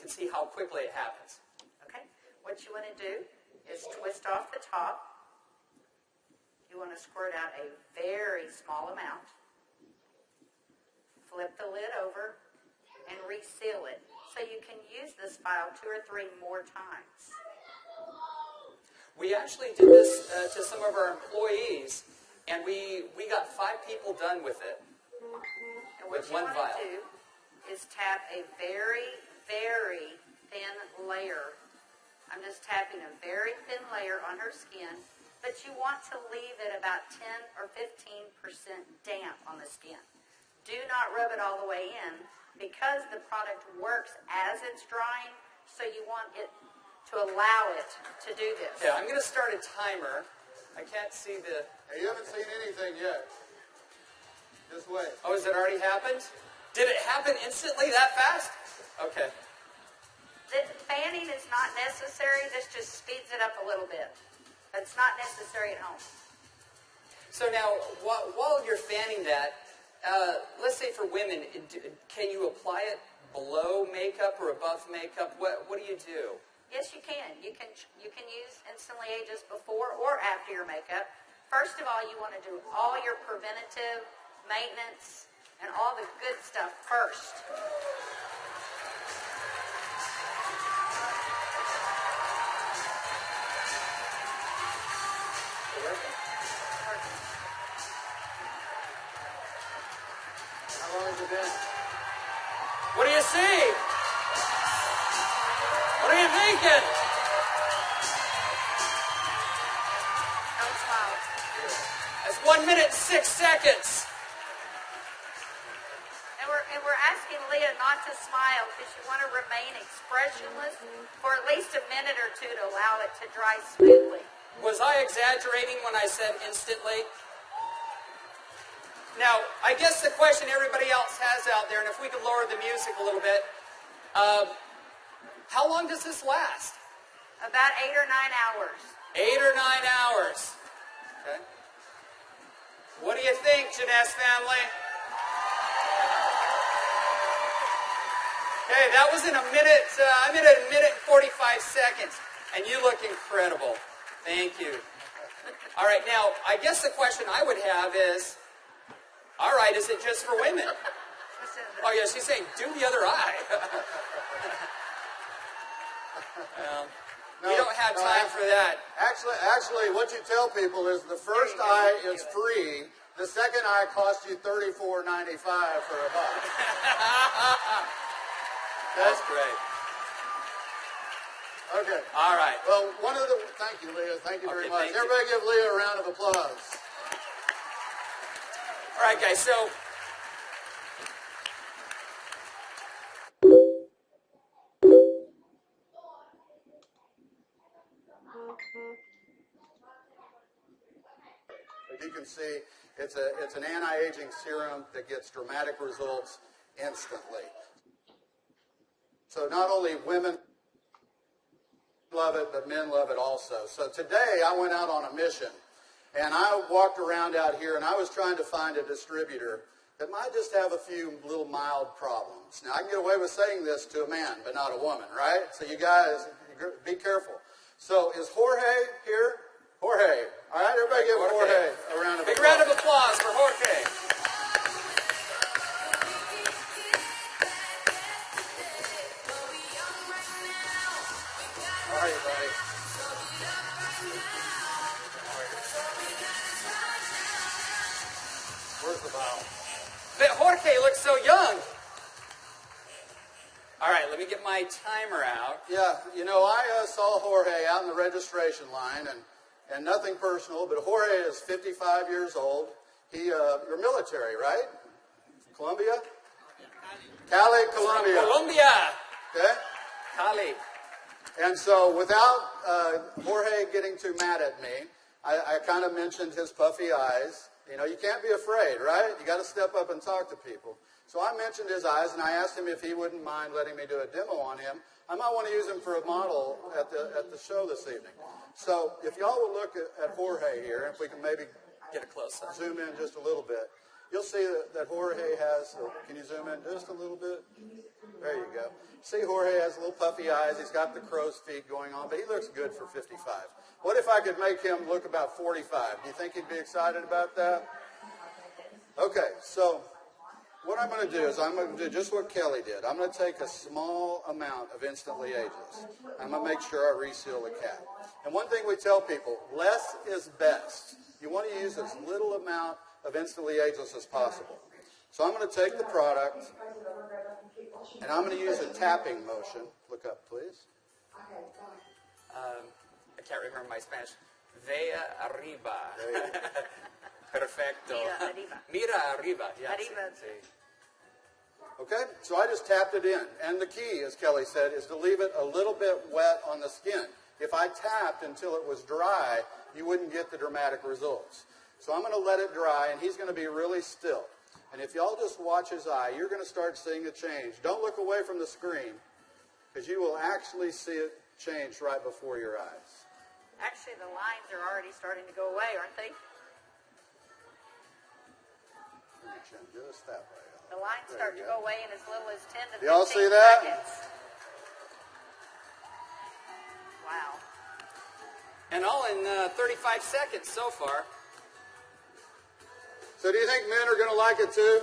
can see how quickly it happens. Okay. What you want to do is twist off the top. You want to squirt out a very small amount. Flip the lid over and reseal it so you can use this file 2 or 3 more times. We actually did this to some of our employees, and we got 5 people done with it. And what you want to do is tap a very, very thin layer. I'm just tapping a very thin layer on her skin, but you want to leave it about 10 or 15% damp on the skin. Do not rub it all the way in because the product works as it's drying, so you want it to allow it to do this. Yeah, I'm going to start a timer. I can't see the... Hey, you haven't seen anything yet. Just wait. Oh, has it already happened? Did it happen instantly that fast? Okay. The fanning is not necessary. This just speeds it up a little bit. It's not necessary at home. So now, while you're fanning that, let's say for women, can you apply it below makeup or above makeup? What do you do? Yes, you can. You can use Instantly Ages before or after your makeup. First of all, you want to do all your preventative maintenance and all the good stuff first. How long has it been? What do you see? What are you thinking? Don't smile. That's 1 minute and 6 seconds. And we're asking Leah not to smile because you want to remain expressionless for at least a minute or 2 to allow it to dry smoothly. Was I exaggerating when I said instantly? Now, I guess the question everybody else has out there, and if we could lower the music a little bit, how long does this last? About 8 or 9 hours. 8 or 9 hours. Okay. What do you think, Jeunesse family? Okay, that was in a minute. I'm at a minute and 45 seconds, and you look incredible. Thank you. All right, now I guess the question I would have is, all right, is it just for women? Oh yeah, she's saying do the other eye. Well, we don't have time for that. Actually, what you tell people is the first eye is free. The second eye costs you $34.95 for a buck. That's great. Okay. All right. Well, thank you, Leah. Thank you very much. Everybody give Leah a round of applause. All right, guys, so as you can see, it's an anti-aging serum that gets dramatic results instantly. So not only women love it, but men love it also. So today I went out on a mission, and I walked around out here, and I was trying to find a distributor that might just have a few little mild problems. Now, I can get away with saying this to a man, but not a woman, right? So you guys, be careful. So is Jorge here? Jorge. All right, everybody give Jorge a round of applause. Big round of applause for Jorge. How are you, buddy? Where's the bottle? But Jorge looks so young. All right, let me get my timer out. Yeah, you know, I saw Jorge out in the registration line, and nothing personal, but Jorge is 55 years old. You're military, right? Colombia? Cali, Colombia. Colombia. Okay? Cali. And so without Jorge getting too mad at me, I kind of mentioned his puffy eyes. You know, you can't be afraid, right? You got to step up and talk to people. So I mentioned his eyes, and I asked him if he wouldn't mind letting me do a demo on him. I might want to use him for a model at the show this evening. So if y'all will look at Jorge here, if we can maybe get a close up. Zoom in just a little bit. you'll see that Jorge has, can you zoom in just a little bit? There you go. See, Jorge has little puffy eyes. He's got the crow's feet going on, but he looks good for 55. What if I could make him look about 45? Do you think he'd be excited about that? Okay, so what I'm going to do is I'm going to do just what Kelly did. I'm going to take a small amount of Instantly Ageless. I'm going to make sure I reseal the cap. And one thing we tell people, less is best. You want to use as little amount of Instantly Ageless as possible. So I'm going to take the product, and I'm going to use a tapping motion. Look up, please. I can't remember my Spanish. Vea arriba. Perfecto. Mira arriba. Mira arriba. Yeah, Arriba. sí. Okay, so I just tapped it in. And the key, as Kelly said, is to leave it a little bit wet on the skin. If I tapped until it was dry, you wouldn't get the dramatic results. So I'm going to let it dry, and he's going to be really still. And if y'all just watch his eye, you're going to start seeing a change. Don't look away from the screen, because you will actually see it change right before your eyes. Actually, the lines are already starting to go away, aren't they? Just that way. The lines start to go away in as little as 10 to 15 Y'all see that? seconds. Wow. And all in 35 seconds so far. So do you think men are going to like it too?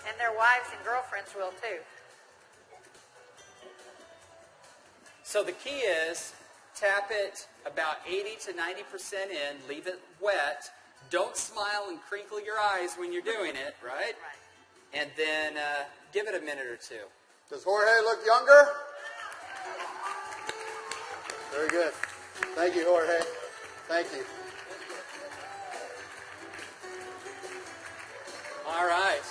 And their wives and girlfriends will too. So the key is tap it about 80 to 90% in, leave it wet. Don't smile and crinkle your eyes when you're doing it, right? Right. And then give it a minute or two. Does Jorge look younger? Very good. Thank you, Jorge. Thank you. All right.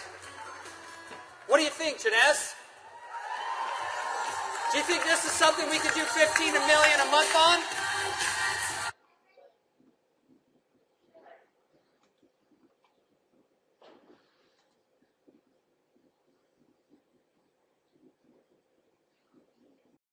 What do you think, Janess? Do you think this is something we could do 15 million a